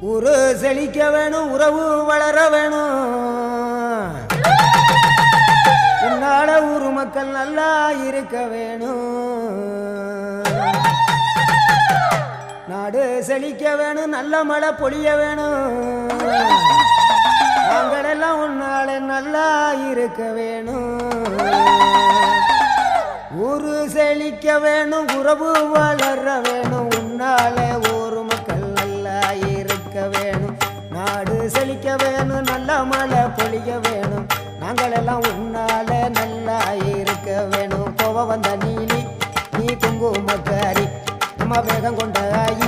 ஊரு செழிக்க வேணும், உறவு வளர வேணும். உன்னால ஊரு மக்கள் நல்லா இருக்க வேணும். நாடு செழிக்க வேணும், நல்ல மழை பொழிய வேணும். நாங்களெல்லாம் உன்னால நல்லா இருக்க வேணும். ஊரு செழிக்க வேணும், உறவு வளர வேணும். உன்னால ஊரு மக்கள் நல்லா இருக்க வேணும். நாடு செழிக்க வேணும், நல்ல மழை பொழிய வேணும். நாங்களெல்லாம் உன்னால நல்லா இருக்க வேணும். கோவம் வந்த நீ குங்குமக்காரி, நம்ம வேகம் கொண்ட ஆயி